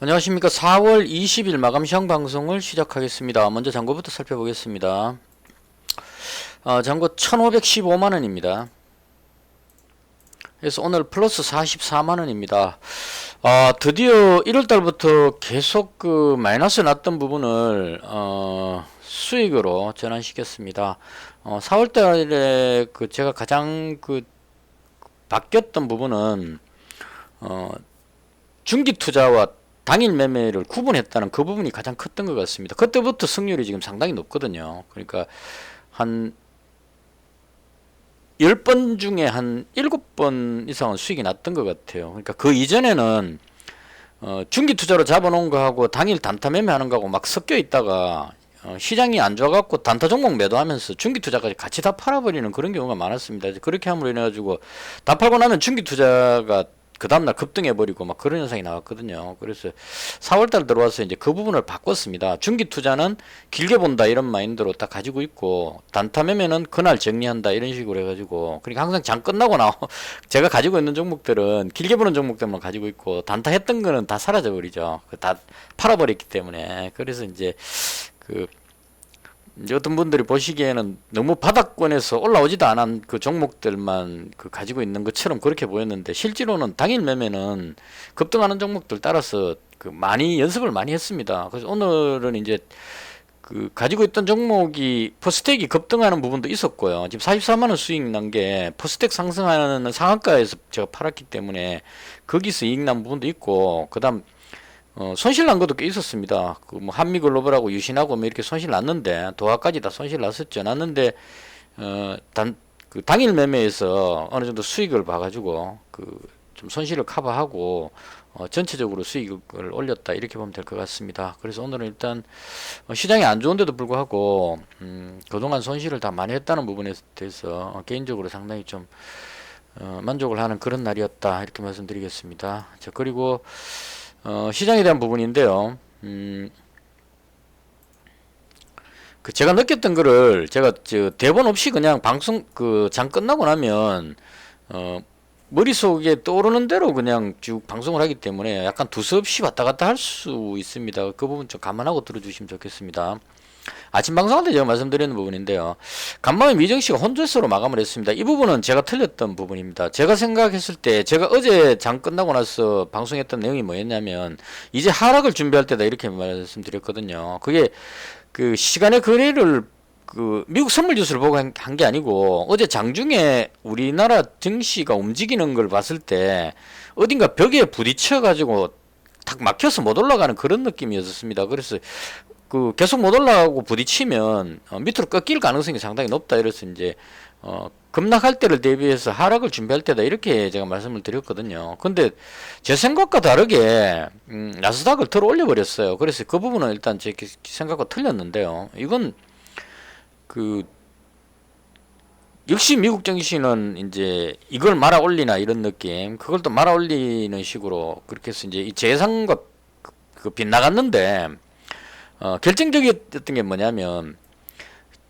안녕하십니까. 4월 20일 마감 시황 방송을 시작하겠습니다. 먼저 잔고부터 살펴보겠습니다. 잔고 1515만원입니다. 그래서 오늘 플러스 44만원입니다. 드디어 1월달부터 계속 마이너스 났던 부분을 수익으로 전환시켰습니다. 4월달에 제가 가장 바뀌었던 부분은 중기 투자와 당일 매매를 구분했다는 그 부분이 가장 컸던 것 같습니다. 그때부터 승률이 지금 상당히 높거든요. 그러니까 한 10번 중에 한 7번 이상은 수익이 났던 것 같아요. 그러니까 그 이전에는 중기 투자로 잡아놓은 거하고 당일 단타 매매하는 거하고 막 섞여 있다가 시장이 안 좋아갖고 단타 종목 매도하면서 중기 투자까지 같이 다 팔아버리는 그런 경우가 많았습니다. 그렇게 함으로 인해가지고 다 팔고 나면 중기 투자가 그 다음날 급등해버리고 막 그런 현상이 나왔거든요. 그래서 4월달 들어와서 이제 그 부분을 바꿨습니다. 중기 투자는 길게 본다 이런 마인드로 딱 가지고 있고, 단타 매매는 그날 정리한다 이런 식으로 해가지고, 그러니까 항상 장 끝나고 제가 가지고 있는 종목들은 길게 보는 종목들만 가지고 있고, 단타 했던 거는 다 사라져버리죠. 다 팔아버렸기 때문에. 그래서 이제 이제 어떤 분들이 보시기에는 너무 바닥권에서 올라오지도 않은 그 종목들만 가지고 있는 것처럼 그렇게 보였는데, 실제로는 당일 매매는 급등하는 종목들 따라서 많이 연습을 많이 했습니다. 그래서 오늘은 이제 가지고 있던 종목이 퍼스텍이 급등하는 부분도 있었고요. 지금 44만원 수익 난 게 퍼스텍 상승하는 상한가에서 제가 팔았기 때문에 거기서 이익 난 부분도 있고, 그 다음 손실 난 것도 꽤 있었습니다. 뭐 한미글로벌하고 유신하고 뭐 이렇게 손실 났는데, 도화까지 다 손실 났었죠. 났는데 당일 매매에서 어느 정도 수익을 봐가지고 좀 손실을 커버하고 전체적으로 수익을 올렸다 이렇게 보면 될 것 같습니다. 그래서 오늘은 일단 시장이 안 좋은데도 불구하고 그동안 손실을 다 많이 했다는 부분에 대해서 개인적으로 상당히 좀 만족을 하는 그런 날이었다 이렇게 말씀드리겠습니다. 자, 그리고 시장에 대한 부분인데요. 제가 느꼈던 거를 제가 대본 없이 그냥 방송 장 끝나고 나면 머릿속에 떠오르는 대로 그냥 쭉 방송을 하기 때문에 약간 두서없이 왔다 갔다 할 수 있습니다. 그 부분 좀 감안하고 들어주시면 좋겠습니다. 아침 방송할 때 제가 말씀드리는 부분인데요. 간밤에 미정씨가 혼조세로 마감을 했습니다. 이 부분은 제가 틀렸던 부분입니다. 제가 생각했을 때, 제가 어제 장 끝나고 나서 방송했던 내용이 뭐였냐면, 이제 하락을 준비할 때다 이렇게 말씀드렸거든요. 그게 시간의 거래를 미국 선물 지수를 보고 한 게 아니고, 어제 장중에 우리나라 증시가 움직이는 걸 봤을 때 어딘가 벽에 부딪혀 가지고 탁 막혀서 못 올라가는 그런 느낌이었습니다. 그래서 계속 못 올라가고 부딪히면 밑으로 꺾일 가능성이 상당히 높다. 이래서 이제 급락할 때를 대비해서 하락을 준비할 때다 이렇게 제가 말씀을 드렸거든요. 근데 제 생각과 다르게 나스닥을 들어 올려 버렸어요. 그래서 그 부분은 일단 제 생각과 틀렸는데요. 이건 역시 미국 증시는 이제 이걸 말아 올리나 이런 느낌, 그걸 또 말아 올리는 식으로 그렇게 해서 이제 이 재상과 빗나갔는데, 결정적이었던 게 뭐냐면,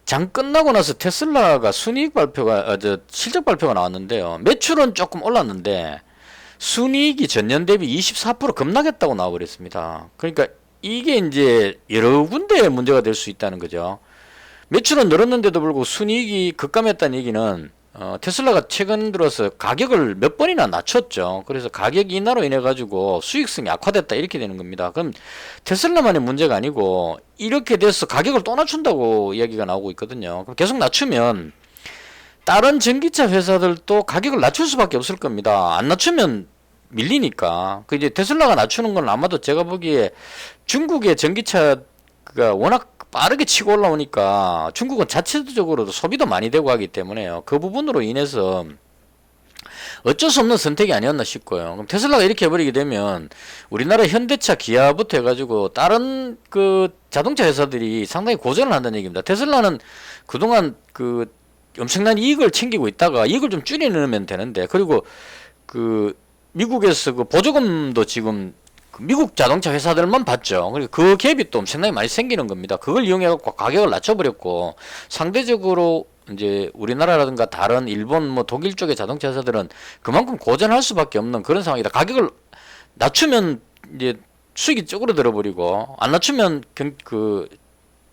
장 끝나고 나서 테슬라가 순이익 발표가, 실적 발표가 나왔는데요. 매출은 조금 올랐는데, 순이익이 전년 대비 24% 급락했다고 나와버렸습니다. 그러니까 이게 이제 여러 군데에 문제가 될 수 있다는 거죠. 매출은 늘었는데도 불구하고 순이익이 급감했다는 얘기는, 테슬라가 최근 들어서 가격을 몇 번이나 낮췄죠. 그래서 가격 인하로 인해 가지고 수익성이 악화됐다 이렇게 되는 겁니다. 그럼 테슬라만의 문제가 아니고 이렇게 돼서 가격을 또 낮춘다고 이야기가 나오고 있거든요. 그럼 계속 낮추면 다른 전기차 회사들도 가격을 낮출 수밖에 없을 겁니다. 안 낮추면 밀리니까. 이제 테슬라가 낮추는 건 아마도 제가 보기에 중국의 전기차가 워낙 빠르게 치고 올라오니까 중국은 자체적으로도 소비도 많이 되고 하기 때문에요. 그 부분으로 인해서 어쩔 수 없는 선택이 아니었나 싶고요. 그럼 테슬라가 이렇게 해버리게 되면 우리나라 현대차, 기아부터 해가지고 다른 자동차 회사들이 상당히 고전을 한다는 얘기입니다. 테슬라는 그동안 엄청난 이익을 챙기고 있다가 이익을 좀 줄여넣으면 되는데, 그리고 미국에서 보조금도 지금 미국 자동차 회사들만 받죠. 그리고 그 갭이 또 엄청나게 많이 생기는 겁니다. 그걸 이용해갖고 가격을 낮춰버렸고, 상대적으로 이제 우리나라라든가 다른 일본, 독일 쪽의 자동차 회사들은 그만큼 고전할 수밖에 없는 그런 상황이다. 가격을 낮추면 이제 수익이 쪼그러 들어버리고 안 낮추면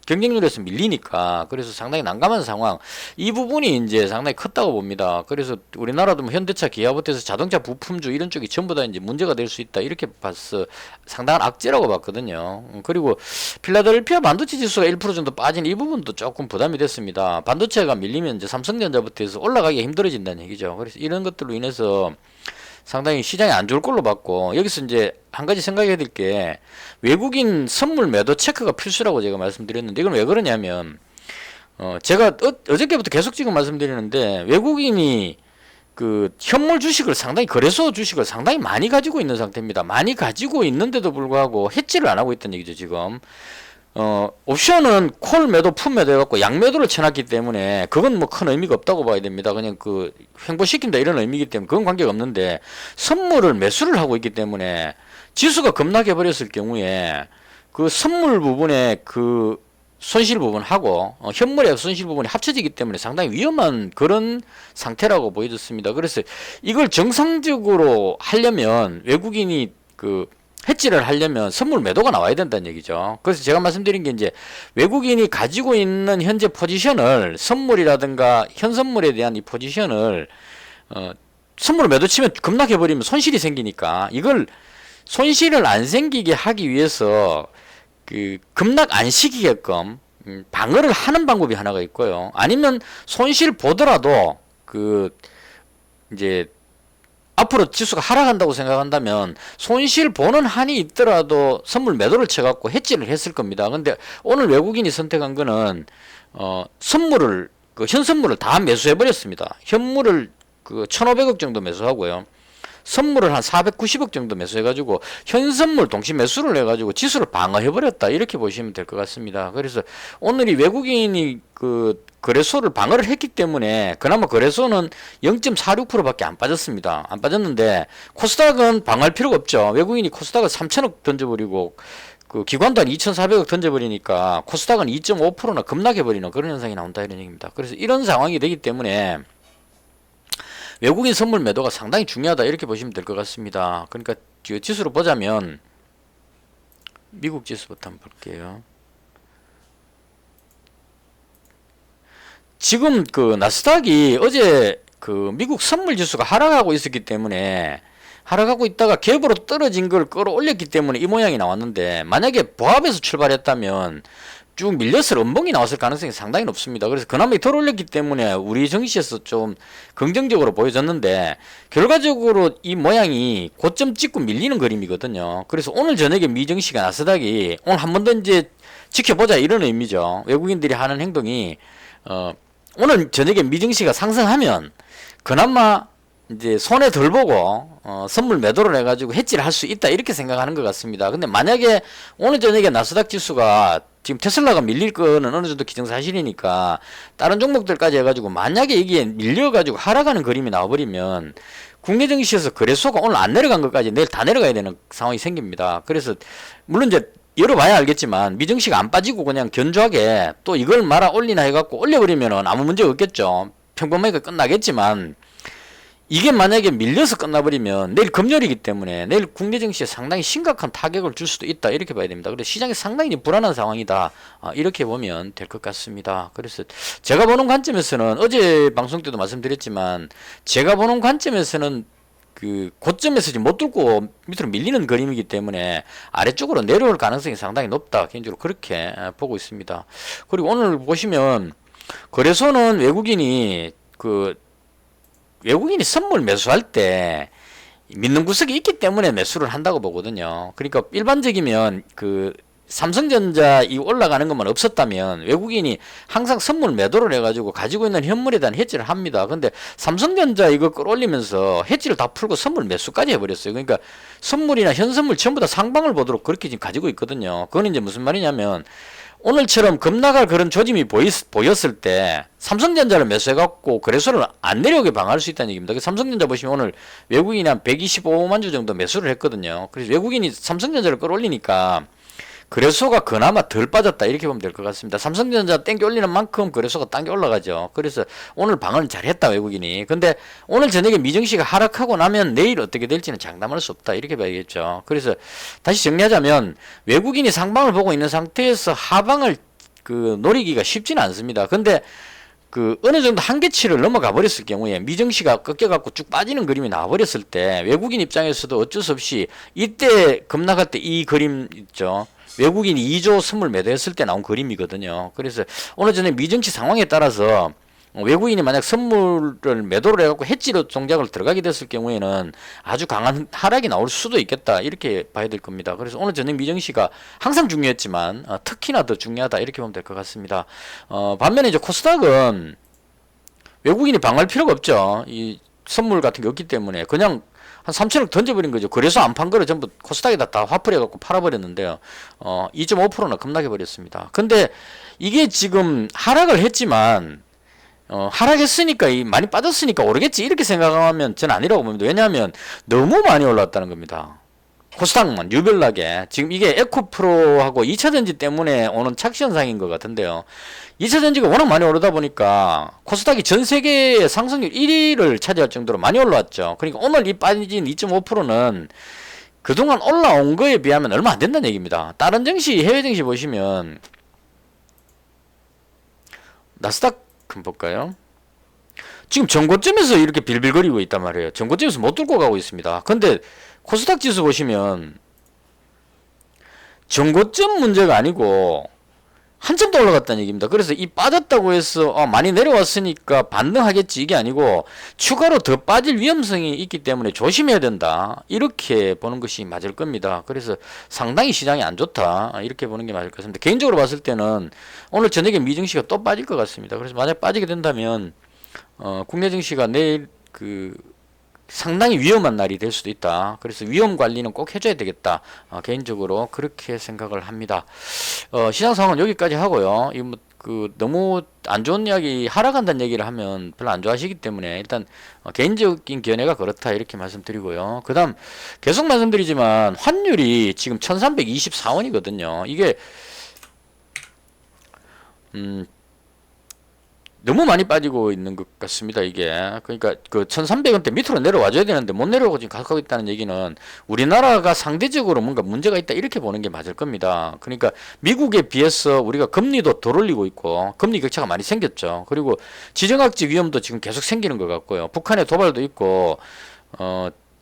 경쟁률에서 밀리니까 그래서 상당히 난감한 상황. 이 부분이 이제 상당히 컸다고 봅니다. 그래서 우리나라도 뭐 현대차, 기아부터해서 자동차 부품주 이런 쪽이 전부 다 이제 문제가 될 수 있다 이렇게 봐서 상당한 악재라고 봤거든요. 그리고 필라델피아 반도체 지수가 1% 정도 빠진 이 부분도 조금 부담이 됐습니다. 반도체가 밀리면 이제 삼성전자부터 해서 올라가기가 힘들어진다는 얘기죠. 그래서 이런 것들로 인해서 상당히 시장이 안 좋을 걸로 봤고, 여기서 이제 한 가지 생각해야 될 게 외국인 선물 매도 체크가 필수라고 제가 말씀드렸는데, 이건 왜 그러냐면 제가 어저께부터 계속 지금 말씀드리는데, 외국인이 그 현물 주식을 상당히, 거래소 주식을 상당히 많이 가지고 있는 상태입니다. 많이 가지고 있는데도 불구하고 해지를 안 하고 있다는 얘기죠. 지금 옵션은 콜 매도, 풋 매도 해갖고 양매도를 쳐놨기 때문에 그건 뭐 큰 의미가 없다고 봐야 됩니다. 그냥 그 횡보시킨다 이런 의미이기 때문에 그건 관계가 없는데, 선물을 매수를 하고 있기 때문에 지수가 급락해 버렸을 경우에 그 선물 부분에 그 손실 부분하고 현물의 손실 부분이 합쳐지기 때문에 상당히 위험한 그런 상태라고 보여졌습니다. 그래서 이걸 정상적으로 하려면 외국인이 그 해지를 하려면 선물 매도가 나와야 된다는 얘기죠. 그래서 제가 말씀드린 게 이제 외국인이 가지고 있는 현재 포지션을, 선물이라든가 현선물에 대한 이 포지션을 선물 매도 치면 급락해버리면 손실이 생기니까, 이걸 손실을 안 생기게 하기 위해서 그 급락 안 시키게끔 방어를 하는 방법이 하나가 있고요. 아니면 손실 보더라도 그 이제 앞으로 지수가 하락한다고 생각한다면 손실 보는 한이 있더라도 선물 매도를 쳐갖고 해지를 했을 겁니다. 근데 오늘 외국인이 선택한 거는 선물을, 그 현선물을 다 매수해 버렸습니다. 현물을 그 1,500억 정도 매수하고요. 선물을 한 490억 정도 매수해가지고 현선물 동시 매수를 해가지고 지수를 방어해버렸다 이렇게 보시면 될 것 같습니다. 그래서 오늘 이 외국인이 그 거래소를 방어를 했기 때문에 그나마 거래소는 0.46%밖에 안 빠졌습니다. 안 빠졌는데 코스닥은 방어할 필요가 없죠. 외국인이 코스닥을 3천억 던져버리고 그 기관도 한 2,400억 던져버리니까 코스닥은 2.5%나 급락해버리는 그런 현상이 나온다 이런 얘기입니다. 그래서 이런 상황이 되기 때문에 외국인 선물 매도가 상당히 중요하다 이렇게 보시면 될 것 같습니다. 그러니까 지수로 보자면 미국 지수부터 한번 볼게요. 지금 그 나스닥이 어제 그 미국 선물 지수가 하락하고 있었기 때문에, 하락하고 있다가 갭으로 떨어진 걸 끌어올렸기 때문에 이 모양이 나왔는데, 만약에 보합에서 출발했다면 쭉 밀렸을 음봉이 나왔을 가능성이 상당히 높습니다. 그래서 그나마 덜 올렸기 때문에 우리 증시에서 좀 긍정적으로 보여졌는데, 결과적으로 이 모양이 고점 찍고 밀리는 그림이거든요. 그래서 오늘 저녁에 미증시가, 나스닥이 오늘 한 번 더 이제 지켜보자 이런 의미죠. 외국인들이 하는 행동이 오늘 저녁에 미증시가 상승하면 그나마 이제 손에 덜 보고 선물 매도를 해가지고 해지를 할 수 있다 이렇게 생각하는 것 같습니다. 근데 만약에 오늘 저녁에 나스닥 지수가, 지금 테슬라가 밀릴 거는 어느 정도 기정사실이니까 다른 종목들까지 해가지고 만약에 이게 밀려가지고 하락하는 그림이 나와버리면 국내 증시에서 거래소가 오늘 안 내려간 것까지 내일 다 내려가야 되는 상황이 생깁니다. 그래서 물론 이제 열어봐야 알겠지만 미증시가 안 빠지고 그냥 견조하게 또 이걸 말아 올리나 해갖고 올려버리면은 아무 문제 없겠죠. 평범하게 끝나겠지만, 이게 만약에 밀려서 끝나버리면 내일 금요일이기 때문에 내일 국내 증시에 상당히 심각한 타격을 줄 수도 있다 이렇게 봐야 됩니다. 그래서 시장이 상당히 불안한 상황이다 이렇게 보면 될 것 같습니다. 그래서 제가 보는 관점에서는 어제 방송 때도 말씀드렸지만, 제가 보는 관점에서는 그 고점에서 지금 못 뚫고 밑으로 밀리는 그림이기 때문에 아래쪽으로 내려올 가능성이 상당히 높다 개인적으로 그렇게 보고 있습니다. 그리고 오늘 보시면 거래소는 외국인이 선물 매수할 때 믿는 구석이 있기 때문에 매수를 한다고 보거든요. 그러니까 일반적이면 그 삼성전자 이 올라가는 것만 없었다면 외국인이 항상 선물 매도를 해가지고 가지고 있는 현물에 대한 해지를 합니다. 근데 삼성전자 이거 끌어올리면서 해지를 다 풀고 선물 매수까지 해버렸어요. 그러니까 선물이나 현선물 전부 다 상방을 보도록 그렇게 지금 가지고 있거든요. 그건 이제 무슨 말이냐면, 오늘처럼 급락할 그런 조짐이 보였을 때 삼성전자를 매수해갖고 거래소를 안 내려오게 방어할 수 있다는 얘기입니다. 삼성전자 보시면 오늘 외국인이 한 125만 주 정도 매수를 했거든요. 그래서 외국인이 삼성전자를 끌어올리니까 거래소가 그나마 덜 빠졌다 이렇게 보면 될 것 같습니다. 삼성전자 땡겨 올리는 만큼 거래소가 당겨 올라가죠. 그래서 오늘 방어는 잘했다 외국인이. 근데 오늘 저녁에 미증시가 하락하고 나면 내일 어떻게 될지는 장담할 수 없다 이렇게 봐야겠죠. 그래서 다시 정리하자면 외국인이 상방을 보고 있는 상태에서 하방을 노리기가 쉽지는 않습니다. 근데 어느 정도 한계치를 넘어가 버렸을 경우에 미증시가 꺾여갖고 쭉 빠지는 그림이 나와버렸을 때 외국인 입장에서도 어쩔 수 없이 이때 급락할 때 이 그림 있죠. 외국인이 2조 선물 매도했을 때 나온 그림이거든요. 그래서 오늘 전에 미증시 상황에 따라서 외국인이 만약 선물을 매도를 해갖고 해지로 동작을 들어가게 됐을 경우에는 아주 강한 하락이 나올 수도 있겠다 이렇게 봐야 될 겁니다. 그래서 오늘 저녁 미증시가 항상 중요했지만 특히나 더 중요하다 이렇게 보면 될 것 같습니다. 반면에 이제 코스닥은 외국인이 방어할 필요가 없죠. 이 선물 같은 게 없기 때문에 그냥 한 3천억 던져버린 거죠. 그래서 안 판 거를 전부 코스닥에다 다 화풀이해갖고 팔아버렸는데요. 2.5%나 급락해버렸습니다. 근데 이게 지금 하락을 했지만 하락했으니까 많이 빠졌으니까 오르겠지 이렇게 생각하면 저는 아니라고 봅니다. 왜냐하면 너무 많이 올랐다는 겁니다. 코스닥만 유별나게 지금 이게 에코프로하고 2차전지 때문에 오는 착시 현상인 것 같은데요. 2차전지가 워낙 많이 오르다 보니까 코스닥이 전 세계의 상승률 1위를 차지할 정도로 많이 올라왔죠. 그러니까 오늘 이 빠진 2.5%는 그동안 올라온 거에 비하면 얼마 안 된다는 얘기입니다. 다른 증시, 해외 증시 보시면 나스닥 한번 볼까요? 지금 전고점에서 이렇게 빌빌거리고 있단 말이에요. 전고점에서 못 뚫고 가고 있습니다. 근데 코스닥 지수 보시면 전고점 문제가 아니고 한참 더 올라갔다는 얘기입니다. 그래서 이 빠졌다고 해서 많이 내려왔으니까 반등하겠지 이게 아니고 추가로 더 빠질 위험성이 있기 때문에 조심해야 된다 이렇게 보는 것이 맞을 겁니다. 그래서 상당히 시장이 안 좋다 이렇게 보는 게 맞을 것 같습니다. 개인적으로 봤을 때는 오늘 저녁에 미증시가 또 빠질 것 같습니다. 그래서 만약 빠지게 된다면 국내 증시가 내일 상당히 위험한 날이 될 수도 있다. 그래서 위험 관리는 꼭 해줘야 되겠다. 개인적으로 그렇게 생각을 합니다. 시장 상황은 여기까지 하고요. 너무 안 좋은 이야기, 하락한다는 얘기를 하면 별로 안 좋아하시기 때문에 일단 개인적인 견해가 그렇다 이렇게 말씀드리고요. 그 다음 계속 말씀드리지만 환율이 지금 1324원이거든요. 이게 너무 많이 빠지고 있는 것 같습니다. 이게 그러니까 1300원대 밑으로 내려와줘야 되는데 못 내려오고 지금 가고 있다는 얘기는 우리나라가 상대적으로 뭔가 문제가 있다 이렇게 보는 게 맞을 겁니다. 그러니까 미국에 비해서 우리가 금리도 덜 올리고 있고 금리 격차가 많이 생겼죠. 그리고 지정학적 위험도 지금 계속 생기는 것 같고요. 북한의 도발도 있고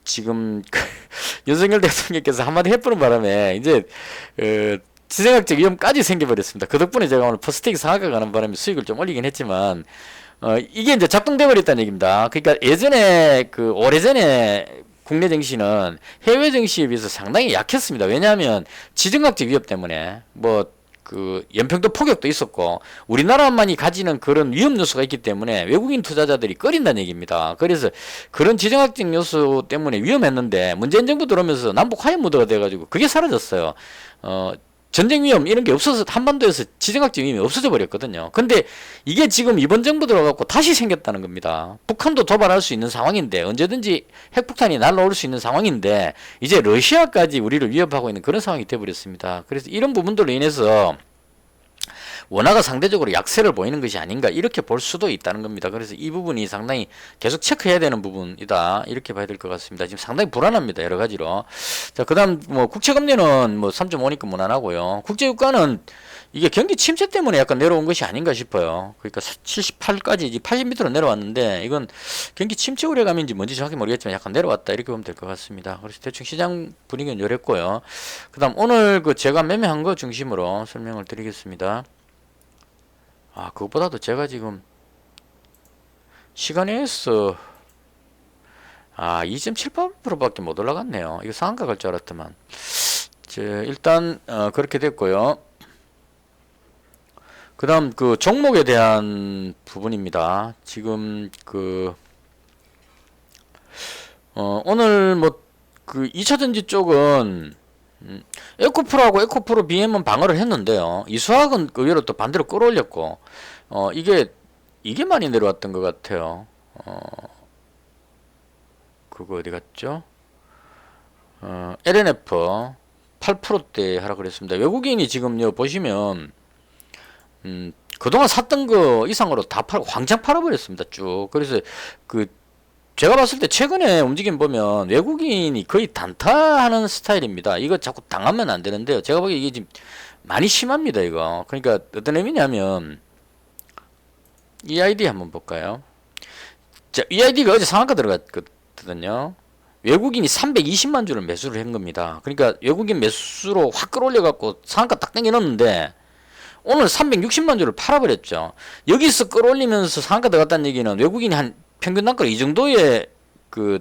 지금 윤석열 대통령께서 한마디 해보는 바람에 이제 지정학적 위험까지 생겨버렸습니다. 그 덕분에 제가 오늘 퍼스텍이 상한가 가는 바람에 수익을 좀 올리긴 했지만 이게 이제 작동돼 버렸다는 얘기입니다. 그러니까 예전에 오래전에 국내 증시는 해외 증시에 비해서 상당히 약했습니다. 왜냐하면 지정학적 위협 때문에 연평도 폭격도 있었고 우리나라만이 가지는 그런 위험 요소가 있기 때문에 외국인 투자자들이 꺼린다는 얘기입니다. 그래서 그런 지정학적 요소 때문에 위험했는데 문재인 정부 들어오면서 남북 화해 무드가 돼가지고 그게 사라졌어요. 전쟁 위험 이런 게 없어서 한반도에서 지정학적 위험이 없어져 버렸거든요. 근데 이게 지금 이번 정부 들어가고 다시 생겼다는 겁니다. 북한도 도발할 수 있는 상황인데 언제든지 핵폭탄이 날라올 수 있는 상황인데 이제 러시아까지 우리를 위협하고 있는 그런 상황이 되어버렸습니다. 그래서 이런 부분들로 인해서 원화가 상대적으로 약세를 보이는 것이 아닌가 이렇게 볼 수도 있다는 겁니다. 그래서 이 부분이 상당히 계속 체크해야 되는 부분이다 이렇게 봐야 될 것 같습니다. 지금 상당히 불안합니다. 여러 가지로. 자, 그다음 국채금리는 3.5니까 무난하고요. 국제유가는 이게 경기 침체 때문에 약간 내려온 것이 아닌가 싶어요. 그러니까 78까지 이제 80 밑으로 내려왔는데 이건 경기 침체 우려감인지 뭔지 정확히 모르겠지만 약간 내려왔다 이렇게 보면 될 것 같습니다. 그래서 대충 시장 분위기는 이랬고요. 그다음 오늘 제가 매매한 거 중심으로 설명을 드리겠습니다. 그것보다도 제가 지금 시간에 의해서 2.78%밖에 못 올라갔네요. 이거 상한가 갈 줄 알았더만. 일단 그렇게 됐고요. 그 다음 종목에 대한 부분입니다. 지금 오늘 2차전지 쪽은 에코프로하고 에코프로 BM은 방어를 했는데요. 이수학은 의외로 또 반대로 끌어올렸고 이게 많이 내려왔던 것 같아요. 그거 어디 갔죠? LNF 8%대 하라 그랬습니다. 외국인이 지금 여 보시면 그동안 샀던 거 이상으로 다 팔고 황장 팔아버렸습니다. 쭉. 그래서 그 제가 봤을 때 최근에 움직임 보면 외국인이 거의 단타하는 스타일입니다. 이거 자꾸 당하면 안 되는데요. 제가 보기에 이게 지금 많이 심합니다. 이거. 그러니까 어떤 의미냐면 EID 한번 볼까요? 자, EID가 어제 상한가 들어갔거든요. 외국인이 320만 주를 매수를 한 겁니다. 그러니까 외국인 매수로 확 끌어올려갖고 상한가 딱 당겨놨는데 오늘 360만 주를 팔아버렸죠. 여기서 끌어올리면서 상한가 들어갔다는 얘기는 외국인이 한 평균 단가로 이 정도의 그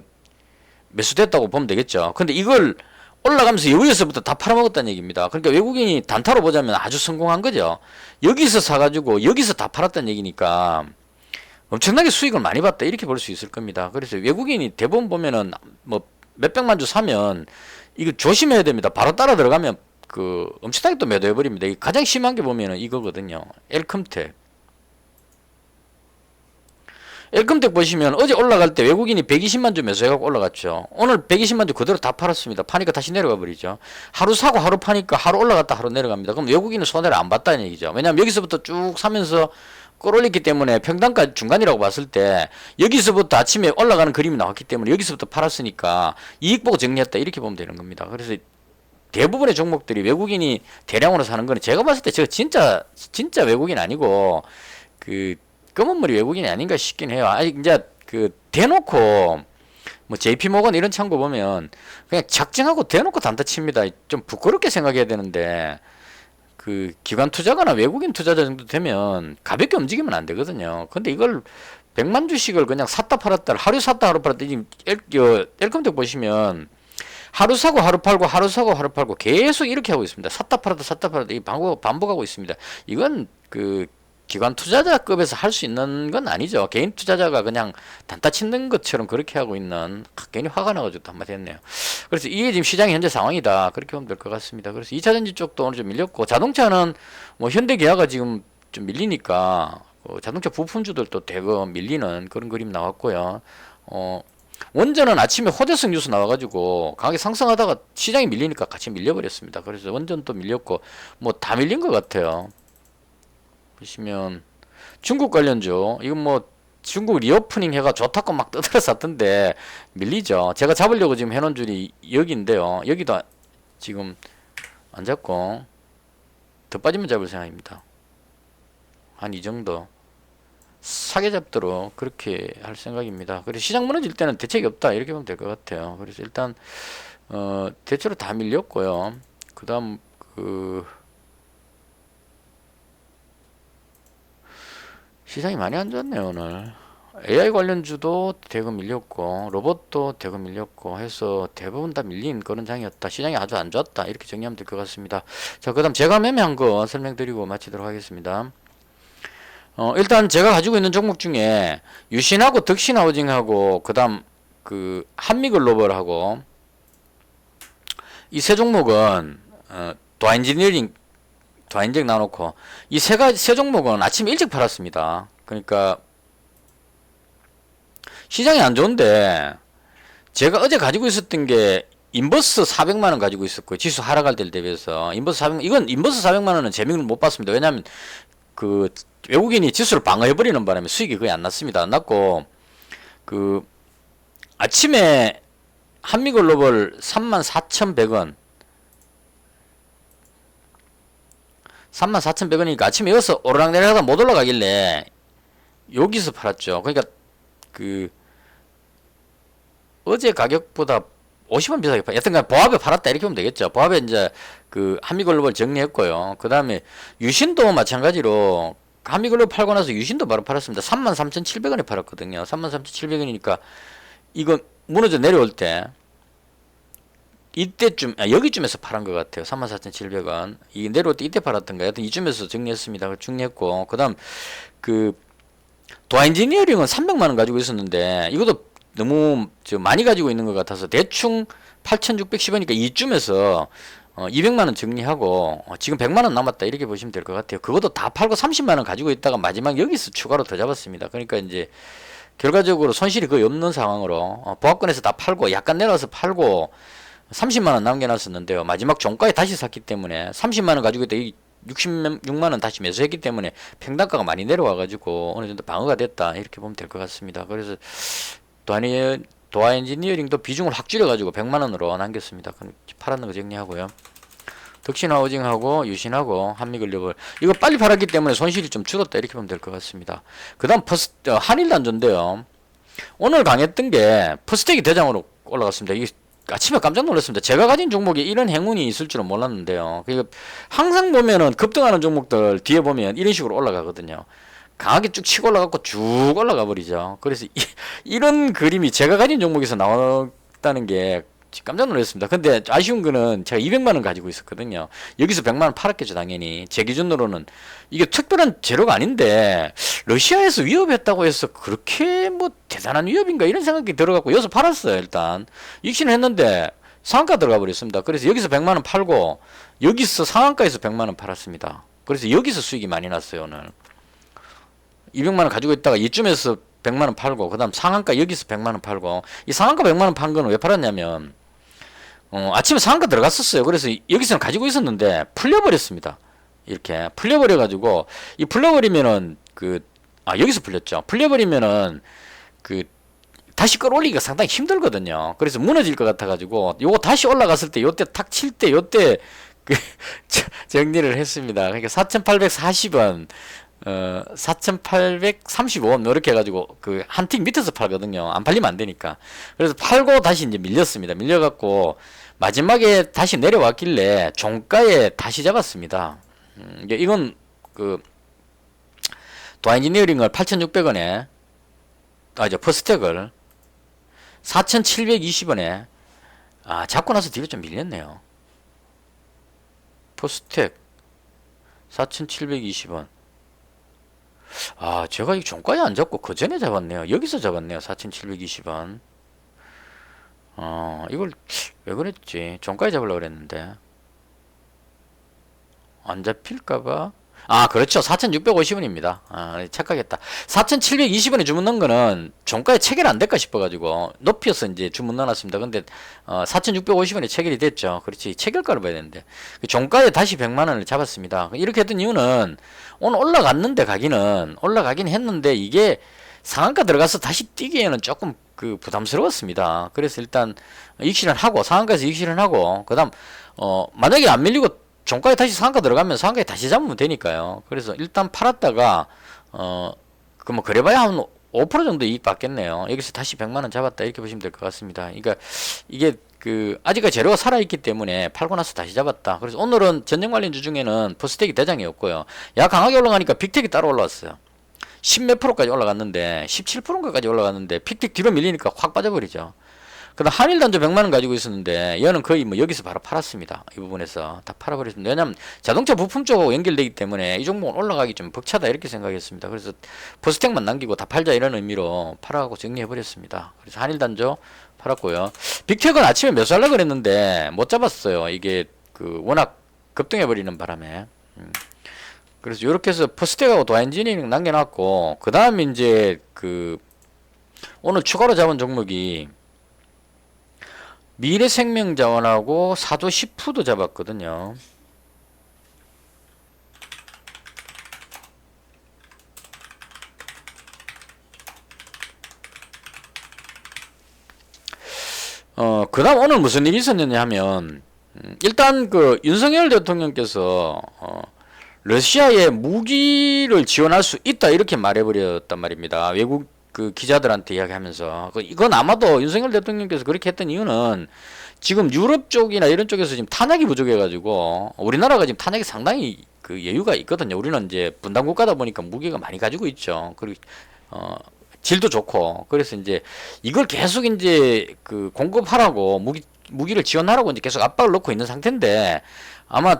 매수됐다고 보면 되겠죠. 근데 이걸 올라가면서 여기서부터 다 팔아먹었다는 얘기입니다. 그러니까 외국인이 단타로 보자면 아주 성공한 거죠. 여기서 사가지고 여기서 다 팔았다는 얘기니까 엄청나게 수익을 많이 봤다 이렇게 볼 수 있을 겁니다. 그래서 외국인이 대부분 보면은 뭐 몇백만 주 사면 이거 조심해야 됩니다. 바로 따라 들어가면 그 엄청나게 또 매도해 버립니다. 가장 심한 게 보면은 이거거든요. 엘컴텍. 엘컴텍 보시면 어제 올라갈 때 외국인이 120만 주 매수해갖고 올라갔죠. 오늘 120만 주 그대로 다 팔았습니다. 파니까 다시 내려가 버리죠. 하루 사고 하루 파니까 하루 올라갔다 하루 내려갑니다. 그럼 외국인은 손해를 안 봤다는 얘기죠. 왜냐하면 여기서부터 쭉 사면서 끌어올렸기 때문에 평단가 중간이라고 봤을 때 여기서부터 아침에 올라가는 그림이 나왔기 때문에 여기서부터 팔았으니까 이익 보고 정리했다 이렇게 보면 되는 겁니다. 그래서 대부분의 종목들이 외국인이 대량으로 사는 거는 제가 봤을 때 제가 진짜 외국인 아니고 그 검은 머리 외국인이 아닌가 싶긴 해요. 아직 이제 그 대놓고 뭐 JP모건 이런 창고 보면 그냥 작정하고 대놓고 단타 칩니다. 좀 부끄럽게 생각해야 되는데 그 기관 투자가나 외국인 투자자 정도 되면 가볍게 움직이면 안 되거든요. 근데 이걸 100만 주씩을 그냥 샀다 팔았다 하루 샀다 하루 팔았다 지금 엘컴텍 보시면 하루 사고 하루 팔고 하루 사고 하루 팔고 계속 이렇게 하고 있습니다. 샀다 팔았다 이 반복하고 있습니다. 이건 그 기관 투자자급에서 할 수 있는 건 아니죠. 개인 투자자가 그냥 단타 치는 것처럼 그렇게 하고 있는 괜히 화가 나가지고 또 한마디 했네요. 그래서 이게 지금 시장의 현재 상황이다. 그렇게 보면 될 것 같습니다. 그래서 2차전지 쪽도 오늘 좀 밀렸고 자동차는 뭐 현대기아가 지금 좀 밀리니까 자동차 부품주들도 대거 밀리는 그런 그림 나왔고요. 원전은 아침에 호재성 뉴스 나와가지고 강하게 상승하다가 시장이 밀리니까 같이 밀려버렸습니다. 그래서 원전도 밀렸고 뭐 다 밀린 것 같아요. 보시면 중국 관련주 이건 뭐 중국 리오프닝 해가 좋다고 막 떠들어 샀던데 밀리죠. 제가 잡으려고 지금 해놓은 줄이 여기인데요. 여기도 지금 안 잡고 더 빠지면 잡을 생각입니다. 한 이 정도 사게 잡도록 그렇게 할 생각입니다. 그래서 시장 무너질 때는 대책이 없다 이렇게 보면 될 것 같아요. 그래서 일단 대체로 다 밀렸고요. 그 다음 시장이 많이 안 좋았네요. 오늘 AI 관련주도 대거 밀렸고 로봇도 대거 밀렸고 해서 대부분 다 밀린 그런 장이었다. 시장이 아주 안 좋았다 이렇게 정리하면 될 것 같습니다. 자, 그 다음 제가 매매한 거 설명드리고 마치도록 하겠습니다. 일단 제가 가지고 있는 종목 중에 유신하고 덕신하우징하고 그 다음 그 한미글로벌하고 이 세 종목은 도아인지니어링 도아인텍 나놓고 이 세 종목은 아침 일찍 팔았습니다. 그러니까 시장이 안 좋은데 제가 어제 가지고 있었던 게 인버스 400만원 가지고 있었고 지수 하락할 때를 대비해서 인버스 400만 이건 인버스 400만원은 재미를 못 봤습니다. 왜냐하면 그 외국인이 지수를 방어해버리는 바람에 수익이 거의 안 났습니다. 안 났고 그 아침에 한미글로벌 34,100원 34,100원이니까 아침에 여기서 오르락내리락하다 못 올라가길래 여기서 팔았죠. 그러니까 그 어제 가격보다 50원 비싸게 여튼간 보합에 팔았다 이렇게 보면 되겠죠. 보합에 이제 그 한미글로벌 정리했고요. 그 다음에 유신도 마찬가지로 한미글로벌 팔고 나서 유신도 바로 팔았습니다. 33,700원에 팔았거든요. 33,700원이니까 이거 무너져 내려올 때 이때쯤 여기쯤에서 팔은 것 같아요. 34,700원 이 내려올 때 이때 팔았던가 하여튼 이쯤에서 정리했습니다. 정리했고 그 다음 그 도아인지니어링은 300만원 가지고 있었는데 이것도 너무 많이 가지고 있는 것 같아서 대충 8,610원이니까 이쯤에서 200만원 정리하고 지금 100만원 남았다 이렇게 보시면 될 것 같아요. 그것도 다 팔고 30만원 가지고 있다가 마지막 여기서 추가로 더 잡았습니다. 그러니까 이제 결과적으로 손실이 거의 없는 상황으로 보합권에서 다 팔고 약간 내려와서 팔고 30만 원 남겨놨었는데요. 마지막 종가에 다시 샀기 때문에 30만 원 가지고 있다. 66만 원 다시 매수했기 때문에 평단가가 많이 내려와가지고 어느 정도 방어가 됐다. 이렇게 보면 될 것 같습니다. 그래서 도화 엔지니어링도 비중을 확 줄여가지고 100만 원으로 남겼습니다. 그럼 팔았는 거 정리하고요. 덕신하우징하고 유신하고 한미글로벌 이거 빨리 팔았기 때문에 손실이 좀 줄었다. 이렇게 보면 될 것 같습니다. 그 다음 한일단조인데요. 오늘 강했던 게 퍼스텍이 대장으로 올라갔습니다. 이게 아침에 깜짝 놀랐습니다. 제가 가진 종목에 이런 행운이 있을 줄은 몰랐는데요. 항상 보면은 급등하는 종목들 뒤에 보면 이런 식으로 올라가거든요. 강하게 쭉 치고 올라가고 쭉 올라가 버리죠. 그래서 이런 그림이 제가 가진 종목에서 나왔다는 게 깜짝 놀랐습니다. 근데 아쉬운 거는 제가 200만 원 가지고 있었거든요. 여기서 100만 원 팔았겠죠, 당연히. 제 기준으로는 이게 특별한 재료가 아닌데 러시아에서 위협했다고 해서 그렇게 뭐 대단한 위협인가 이런 생각이 들어갖고 여기서 팔았어요. 일단 익신을 했는데 상한가 들어가 버렸습니다. 그래서 여기서 100만 원 팔고 여기서 상한가에서 100만 원 팔았습니다. 그래서 여기서 수익이 많이 났어요. 오늘 200만 원 가지고 있다가 이쯤에서 100만 원 팔고 그 다음 상한가 여기서 100만 원 팔고 이 상한가 100만 원 판 거는 왜 팔았냐면 아침에 상한가 들어갔었어요. 그래서 여기서는 가지고 있었는데 풀려버렸습니다. 이렇게 풀려버려가지고 이 풀려버리면은 여기서 풀렸죠. 풀려버리면은 다시 끌어올리기가 상당히 힘들거든요. 그래서 무너질 것 같아가지고 요거 다시 올라갔을 때 요때 탁 칠 때 요때 정리를 했습니다. 그러니까 4,840원 4,835원 이렇게 해가지고 한 틱 밑에서 팔거든요. 안 팔리면 안 되니까. 그래서 팔고 다시 이제 밀렸습니다. 밀려갖고 마지막에 다시 내려왔길래 종가에 다시 잡았습니다. 이건 도화엔지니어링을 8,600원에 퍼스텍을 4,720원에 잡고 나서 뒤로 좀 밀렸네요. 퍼스텍 4,720원. 제가 이 종가에 안 잡고 그 전에 잡았네요. 여기서 잡았네요. 4,720원. 이걸 왜 그랬지? 종가에 잡으려고 그랬는데. 안 잡힐까봐. 그렇죠. 4,650원입니다. 착각했다. 4,720원에 주문 넣은 거는 종가에 체결 안 될까 싶어가지고 높여서 이제 주문 넣어놨습니다. 근데 4,650원에 체결이 됐죠. 그렇지. 체결가를 봐야 되는데 종가에 다시 100만 원을 잡았습니다. 이렇게 했던 이유는 오늘 올라가긴 했는데 이게 상한가 들어가서 다시 뛰기에는 조금 부담스러웠습니다. 그래서 일단 익실은 하고 상한가에서 익실은 하고 그다음 만약에 안 밀리고 종가에 다시 상한가 들어가면 상한가에 다시 잡으면 되니까요. 그래서 일단 팔았다가 뭐 그래봐야 한 5% 정도 이익 받겠네요. 여기서 다시 100만 원 잡았다 이렇게 보시면 될 것 같습니다. 그러니까 이게 아직까지 재료가 살아있기 때문에 팔고 나서 다시 잡았다. 그래서 오늘은 전쟁 관련주 중에는 퍼스텍이 대장이었고요. 야 강하게 올라가니까 빅텍이 따로 올라왔어요. 10몇 프로까지 올라갔는데 17%인가까지 올라갔는데 빅텍 뒤로 밀리니까 확 빠져버리죠. 그다음 한일단조 100만 원 가지고 있었는데 얘는 거의 뭐 여기서 바로 팔았습니다. 이 부분에서 다 팔아버렸습니다. 왜냐면 자동차 부품 쪽하고 연결되기 때문에 이 종목은 올라가기 좀 벅차다 이렇게 생각했습니다. 그래서 퍼스텍만 남기고 다 팔자 이런 의미로 팔아가고 정리해버렸습니다. 그래서 한일단조 팔았고요. 빅텍은 아침에 매수하려고 그랬는데 못 잡았어요. 이게 워낙 급등해버리는 바람에. 그래서 이렇게 해서 퍼스텍하고 도화엔지니어링 남겨놨고 그 다음 이제 오늘 추가로 잡은 종목이 미래생명자원하고 사도시푸드 잡았거든요. 그 다음 오늘 무슨 일이 있었느냐 하면 일단 윤석열 대통령께서 러시아에 무기를 지원할 수 있다 이렇게 말해버렸단 말입니다. 외국 기자들한테 이야기하면서 이건 아마도 윤석열 대통령께서 그렇게 했던 이유는 지금 유럽 쪽이나 이런 쪽에서 지금 탄약이 부족해가지고 우리나라가 지금 탄약이 상당히 여유가 있거든요. 우리는 이제 분단 국가다 보니까 무기가 많이 가지고 있죠. 그리고 질도 좋고 그래서 이제 이걸 계속 이제 공급하라고 무기를 지원하라고 이제 계속 압박을 넣고 있는 상태인데 아마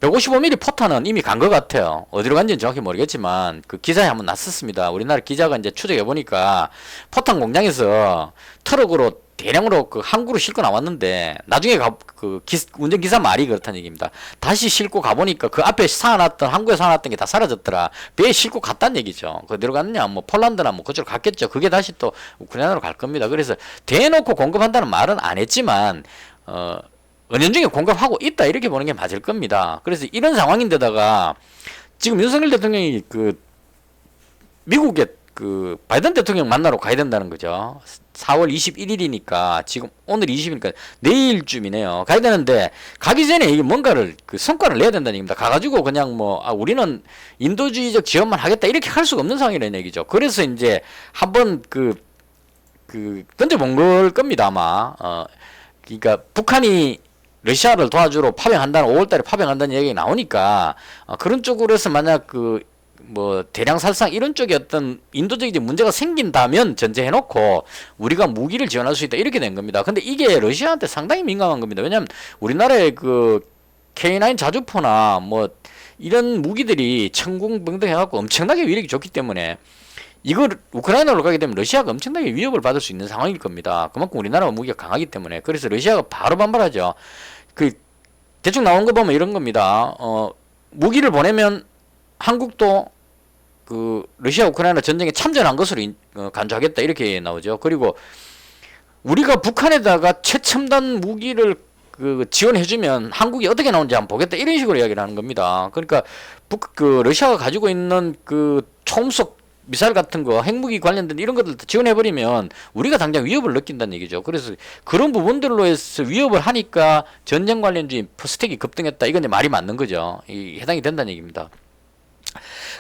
155mm 포탄은 이미 간 것 같아요. 어디로 간지는 정확히 모르겠지만 그 기사에 한번 났었습니다. 우리나라 기자가 이제 추적해 보니까 포탄 공장에서 트럭으로 대량으로 그 항구로 싣고 나왔는데 나중에 운전기사 말이 그렇다는 얘기입니다. 다시 싣고 가보니까 그 앞에 사놨던 항구에 사놨던 게 다 사라졌더라. 배에 싣고 갔다는 얘기죠. 어디로 갔느냐 뭐 폴란드나 뭐 그쪽으로 갔겠죠. 그게 다시 또 우크라이나로 갈 겁니다. 그래서 대놓고 공급한다는 말은 안 했지만 은연중에 공급하고 있다 이렇게 보는 게 맞을 겁니다. 그래서 이런 상황인데다가 지금 윤석열 대통령이 그 미국에 그 바이든 대통령 만나러 가야 된다는 거죠. 4월 21일이니까 지금 오늘 20일이니까 내일쯤이네요. 가야 되는데 가기 전에 이게 뭔가를 그 성과를 내야 된다는 얘기입니다. 가가지고 그냥 뭐 우리는 인도주의적 지원만 하겠다 이렇게 할 수가 없는 상황이라는 얘기죠. 그래서 이제 한번 던져본 걸 겁니다 아마. 그러니까 북한이 러시아를 도와주러 파병한다는 5월달에 파병한다는 얘기가 나오니까 그런 쪽으로 해서 만약 뭐 대량 살상 이런 쪽에 어떤 인도적인 문제가 생긴다면 전제해놓고 우리가 무기를 지원할 수 있다 이렇게 된 겁니다. 근데 이게 러시아한테 상당히 민감한 겁니다. 왜냐하면 우리나라의 그 K9 자주포나 뭐 이런 무기들이 천궁병등 해갖고 엄청나게 위력이 좋기 때문에 이걸 우크라이나로 가게 되면 러시아가 엄청나게 위협을 받을 수 있는 상황일 겁니다. 그만큼 우리나라가 무기가 강하기 때문에. 그래서 러시아가 바로 반발하죠. 대충 나온 거 보면 이런 겁니다. 무기를 보내면 한국도 러시아 우크라이나 전쟁에 참전한 것으로 간주하겠다 이렇게 나오죠. 그리고 우리가 북한에다가 최첨단 무기를 지원해주면 한국이 어떻게 나오는지 한번 보겠다 이런 식으로 이야기를 하는 겁니다. 그러니까 러시아가 가지고 있는 초음속 미사일 같은 거 핵무기 관련된 이런 것들 지원해버리면 우리가 당장 위협을 느낀다는 얘기죠. 그래서 그런 부분들로 해서 위협을 하니까 전쟁 관련주의 스택이 급등했다. 이건 말이 맞는 거죠. 해당이 된다는 얘기입니다.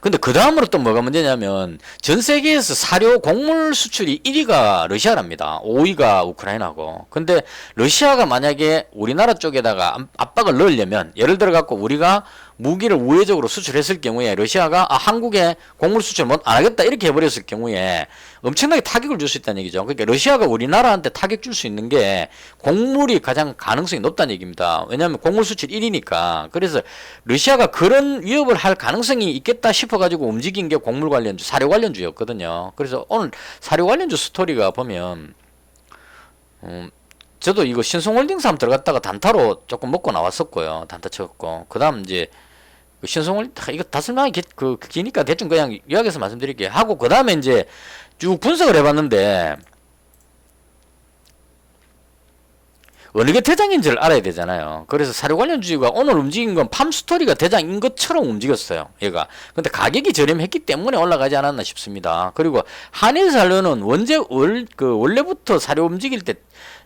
근데 그 다음으로 또 뭐가 문제냐면 전 세계에서 사료 곡물 수출이 1위가 러시아랍니다. 5위가 우크라이나고. 근데 러시아가 만약에 우리나라 쪽에다가 압박을 넣으려면 예를 들어 갖고 우리가 무기를 우회적으로 수출했을 경우에 러시아가 한국에 곡물 수출 안 하겠다 이렇게 해버렸을 경우에 엄청나게 타격을 줄 수 있다는 얘기죠. 그러니까 러시아가 우리나라한테 타격 줄 수 있는 게 곡물이 가장 가능성이 높다는 얘기입니다. 왜냐하면 곡물 수출 1위니까. 그래서 러시아가 그런 위협을 할 가능성이 있겠다 싶어가지고 움직인 게 곡물 관련주, 사료 관련주였거든요. 그래서 오늘 사료 관련주 스토리가 보면 저도 이거 신성홀딩스 한번 들어갔다가 단타로 조금 먹고 나왔었고요. 단타 쳤고. 그 다음 이제 이거 다 설명이 기니까 대충 그냥 요약해서 말씀드릴게요. 하고 그 다음에 이제 쭉 분석을 해봤는데 어느 게 대장인지를 알아야 되잖아요. 그래서 사료 관련주가 오늘 움직인 건 팜스토리가 대장인 것처럼 움직였어요. 얘가. 근데 가격이 저렴했기 때문에 올라가지 않았나 싶습니다. 그리고 한일사료는 원래부터 사료 움직일 때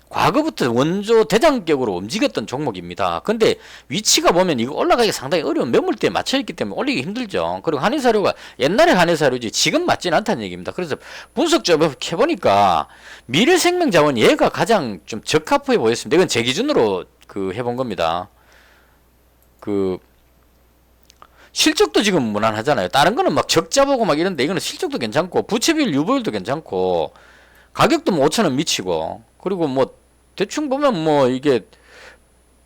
과거부터 원조 대장격으로 움직였던 종목입니다. 근데 위치가 보면 이거 올라가기 상당히 어려운 매물대에 맞춰있기 때문에 올리기 힘들죠. 그리고 한일사료가 옛날에 한일사료지 지금 맞지는 않다는 얘기입니다. 그래서 분석 좀 해보니까 미래생명자원 얘가 가장 좀 적합해 보였습니다. 이건 제 기준으로 해본 겁니다. 실적도 지금 무난하잖아요. 다른 거는 막 적자 보고 막 이런데 이거는 실적도 괜찮고 부채비율 유보율도 괜찮고 가격도 뭐 5천원 미치고 그리고 뭐 대충 보면 뭐 이게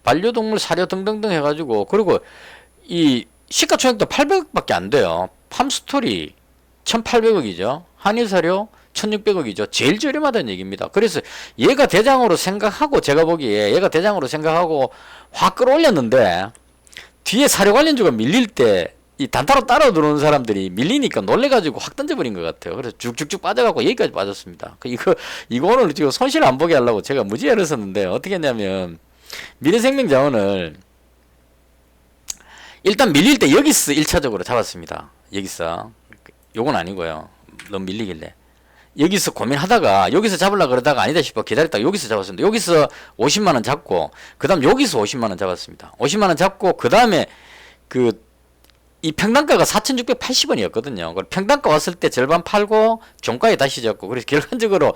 반려동물 사료 등등등 해가지고 그리고 이 시가총액도 800억밖에 안 돼요. 팜스토리 1800억이죠. 한일사료 1600억이죠. 제일 저렴하다는 얘기입니다. 그래서 얘가 대장으로 생각하고 제가 보기에 얘가 대장으로 생각하고 확 끌어올렸는데 뒤에 사료 관련주가 밀릴 때 이 단타로 따라 들어오는 사람들이 밀리니까 놀래가지고 확 던져버린 것 같아요. 그래서 쭉쭉쭉 빠져갖고 여기까지 빠졌습니다. 이거 오늘 지금 손실 안 보게 하려고 제가 무지하게 했었는데 어떻게 했냐면 미래생명자원을 일단 밀릴 때 여기서 1차적으로 잡았습니다. 여기서 요건 아니고요. 너무 밀리길래 여기서 고민하다가 여기서 잡으려고 그러다가 아니다 싶어 기다렸다가 여기서 잡았습니다. 여기서 50만원 잡고 그 다음 여기서 50만원 잡았습니다. 50만원 잡고 그 다음에 이 평단가가 4,680원이었거든요. 평단가 왔을 때 절반 팔고 종가에 다시 잡고 그래서 결론적으로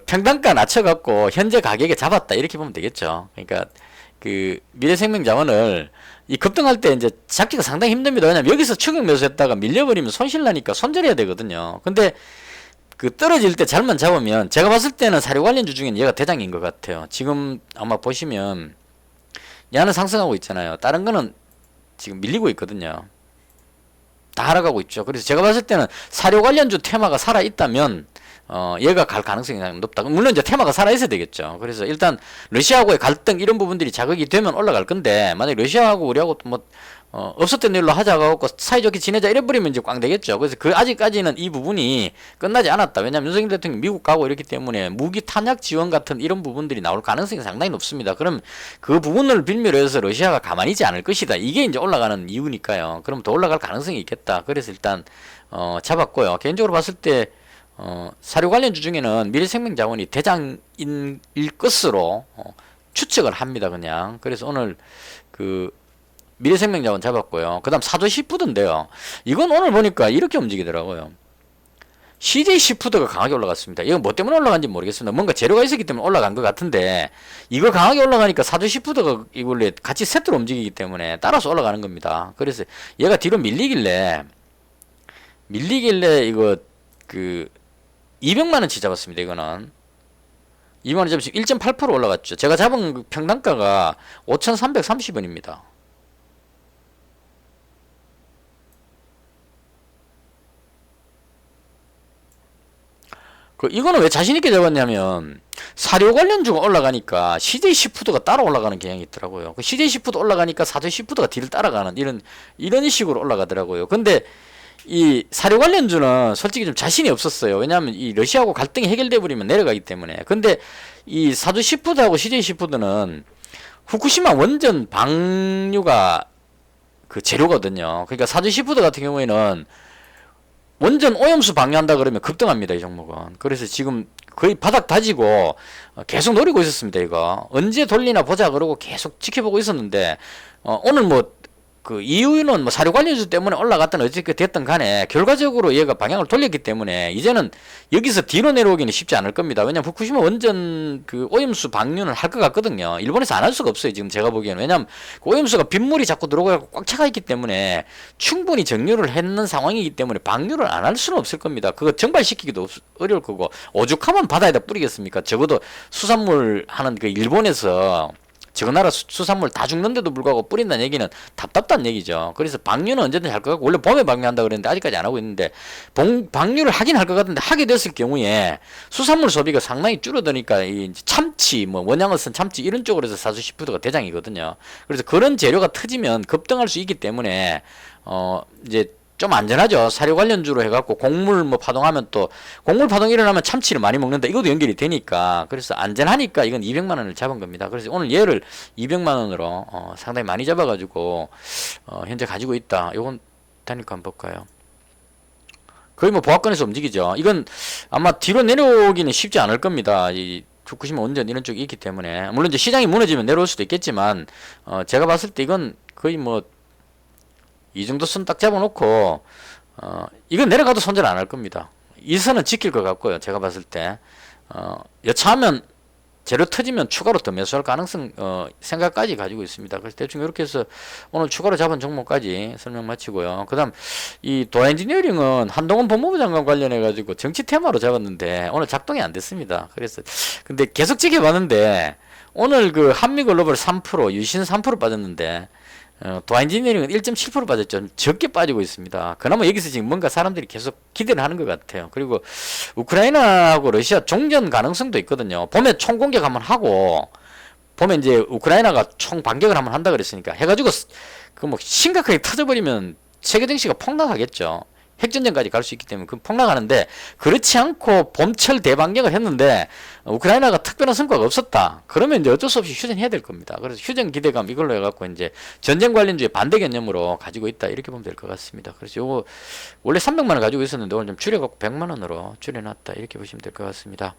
평단가 낮춰갖고 현재 가격에 잡았다 이렇게 보면 되겠죠. 그러니까 미래생명자원을 이 급등할 때 이제 잡기가 상당히 힘듭니다. 왜냐면 여기서 추격 매수했다가 밀려버리면 손실 나니까 손절해야 되거든요. 근데 떨어질 때 잘만 잡으면 제가 봤을 때는 사료 관련주 중에는 얘가 대장인 것 같아요. 지금 아마 보시면 얘는 상승하고 있잖아요. 다른 거는 지금 밀리고 있거든요. 다 하락하고 있죠. 그래서 제가 봤을 때는 사료 관련주 테마가 살아 있다면 얘가 갈 가능성이 상당히 높다. 물론 이제 테마가 살아 있어야 되겠죠. 그래서 일단 러시아하고의 갈등 이런 부분들이 자극이 되면 올라갈 건데, 만약 러시아하고 우리하고 뭐 없었던 일로 하자고 사이좋게 지내자 이래버리면 이제 꽝 되겠죠. 그래서 아직까지는 이 부분이 끝나지 않았다. 왜냐하면 윤석열 대통령이 미국 가고 이렇기 때문에 무기 탄약 지원 같은 이런 부분들이 나올 가능성이 상당히 높습니다. 그럼 그 부분을 빌미로 해서 러시아가 가만히 있지 않을 것이다. 이게 이제 올라가는 이유니까요. 그럼 더 올라갈 가능성이 있겠다. 그래서 일단 잡았고요. 개인적으로 봤을 때 사료 관련주 중에는 미래생명자원이 대장일 것으로 추측을 합니다. 그냥. 그래서 오늘 그 미래생명자원 잡았고요. 그 다음 사도시푸드인데요. 이건 오늘 보니까 이렇게 움직이더라고요. CJ시푸드가 강하게 올라갔습니다. 이건 뭐 때문에 올라간지 모르겠습니다. 뭔가 재료가 있었기 때문에 올라간 것 같은데, 이거 강하게 올라가니까 사도시푸드가 원래 같이 세트로 움직이기 때문에 따라서 올라가는 겁니다. 그래서 얘가 뒤로 밀리길래 이거 그 200만원치 잡았습니다. 이거는 200만원 잡으시면 1.8% 올라갔죠. 제가 잡은 그 평단가가 5,330원입니다. 이거는 왜 자신있게 잡았냐면, 사료 관련주가 올라가니까 CJ시푸드가 따라 올라가는 경향이 있더라고요. CJ시푸드 올라가니까 사도시푸드가 뒤를 따라가는 이런 식으로 올라가더라고요. 근데 이 사료 관련주는 솔직히 좀 자신이 없었어요. 왜냐하면 이 러시아하고 갈등이 해결돼 버리면 내려가기 때문에. 근데 이 사도시푸드하고 CJ시푸드는 후쿠시마 원전 방류가 그 재료거든요. 그러니까 사도시푸드 같은 경우에는 원전 오염수 방류한다 그러면 급등합니다, 이 종목은. 그래서 지금 거의 바닥 다지고 계속 노리고 있었습니다, 이거. 언제 돌리나 보자 그러고 계속 지켜보고 있었는데, 오늘 뭐 그 이유는 뭐 사료 관련주 때문에 올라갔든 어떻게 됐든 간에 결과적으로 얘가 방향을 돌렸기 때문에 이제는 여기서 뒤로 내려오기는 쉽지 않을 겁니다. 왜냐면 후쿠시마 원전 그 오염수 방류는 할 것 같거든요. 일본에서 안 할 수가 없어요, 지금 제가 보기에는. 왜냐면 그 오염수가 빗물이 자꾸 들어가고 꽉 차가 있기 때문에 충분히 정류를 했는 상황이기 때문에 방류를 안 할 수는 없을 겁니다. 그거 정발시키기도 어려울 거고, 오죽하면 바다에다 뿌리겠습니까? 적어도 수산물 하는 그 일본에서 저 나라 수산물 다 죽는데도 불구하고 뿌린다는 얘기는 답답한 얘기죠. 그래서 방류는 언제든지 할 것 같고, 원래 봄에 방류한다 그랬는데 아직까지 안 하고 있는데, 방류를 하긴 할 것 같은데, 하게 됐을 경우에 수산물 소비가 상당히 줄어드니까 이 참치, 뭐 원양어 쓴 참치 이런 쪽으로 해서 사수시푸드가 대장이거든요. 그래서 그런 재료가 터지면 급등할 수 있기 때문에 이제 좀 안전하죠. 사료 관련주로 해갖고 곡물 뭐 파동하면, 또 곡물 파동 일어나면 참치를 많이 먹는다, 이것도 연결이 되니까. 그래서 안전하니까 이건 200만원을 잡은 겁니다. 그래서 오늘 얘를 200만원으로 상당히 많이 잡아가지고 현재 가지고 있다. 요건 단일가 한번 볼까요? 거의 뭐 보합권에서 움직이죠. 이건 아마 뒤로 내려오기는 쉽지 않을 겁니다. 이 후쿠시마 원전 이런 쪽이 있기 때문에. 물론 이제 시장이 무너지면 내려올 수도 있겠지만, 제가 봤을 때 이건 거의 뭐 이 정도 선 딱 잡아놓고 이건 내려가도 손절 안 할 겁니다. 이 선은 지킬 것 같고요. 제가 봤을 때 여차하면 재료 터지면 추가로 더 매수할 가능성 생각까지 가지고 있습니다. 그래서 대충 이렇게 해서 오늘 추가로 잡은 종목까지 설명 마치고요. 그 다음 이 도화엔지니어링은 한동훈 법무부 장관 관련해 가지고 정치 테마로 잡았는데 오늘 작동이 안 됐습니다. 그래서 근데 계속 지켜봤는데 오늘 그 한미글로벌 3%, 유신 3% 빠졌는데 도화엔지니어링은 1.7% 빠졌죠. 적게 빠지고 있습니다. 그나마 여기서 지금 뭔가 사람들이 계속 기대를 하는 것 같아요. 그리고 우크라이나하고 러시아 종전 가능성도 있거든요. 봄에 총공격 한번 하고, 봄에 이제 우크라이나가 총 반격을 한번 한다 그랬으니까 해가지고 그 뭐 심각하게 터져버리면 세계 증시가 폭락하겠죠. 핵전쟁까지 갈 수 있기 때문에 그 폭락하는데, 그렇지 않고 봄철 대반격을 했는데 우크라이나가 특별한 성과가 없었다. 그러면 이제 어쩔 수 없이 휴전해야 될 겁니다. 그래서 휴전 기대감 이걸로 해갖고 이제 전쟁 관련주의 반대 개념으로 가지고 있다, 이렇게 보면 될 것 같습니다. 그래서 요거 원래 300만원 가지고 있었는데 오늘 좀 줄여갖고 100만원으로 줄여놨다, 이렇게 보시면 될 것 같습니다.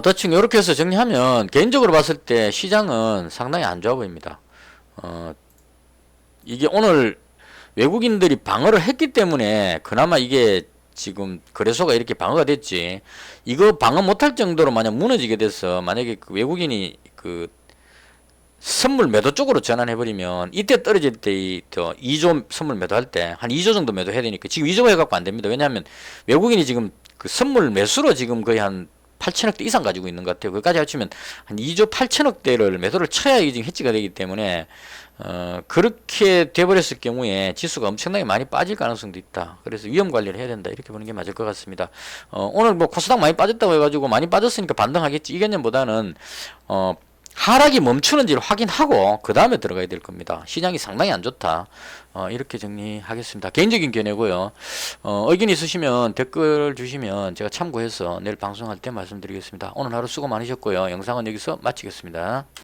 대충 이렇게 해서 정리하면 개인적으로 봤을 때 시장은 상당히 안 좋아 보입니다. 이게 오늘 외국인들이 방어를 했기 때문에 그나마 이게 지금 거래소가 이렇게 방어가 됐지, 이거 방어 못할 정도로 만약 무너지게 돼서 만약에 그 외국인이 그 선물 매도 쪽으로 전환해버리면, 이때 떨어질 때 2조 선물 매도할 때 한 2조 정도 매도해야 되니까 지금 2조 해갖고 안 됩니다. 왜냐하면 외국인이 지금 그 선물 매수로 지금 거의 한 8천억대 이상 가지고 있는 것 같아요. 그까지 합치면 한 2조 8천억대를 매도를 쳐야 이게 지금 해지가 되기 때문에 그렇게 돼버렸을 경우에 지수가 엄청나게 많이 빠질 가능성도 있다. 그래서 위험 관리를 해야 된다. 이렇게 보는 게 맞을 것 같습니다. 오늘 뭐 코스닥 많이 빠졌다고 해가지고 많이 빠졌으니까 반등하겠지. 이 개념보다는 하락이 멈추는지를 확인하고 그 다음에 들어가야 될 겁니다. 시장이 상당히 안 좋다. 이렇게 정리하겠습니다. 개인적인 견해고요. 의견 있으시면 댓글 주시면 제가 참고해서 내일 방송할 때 말씀드리겠습니다. 오늘 하루 수고 많으셨고요. 영상은 여기서 마치겠습니다.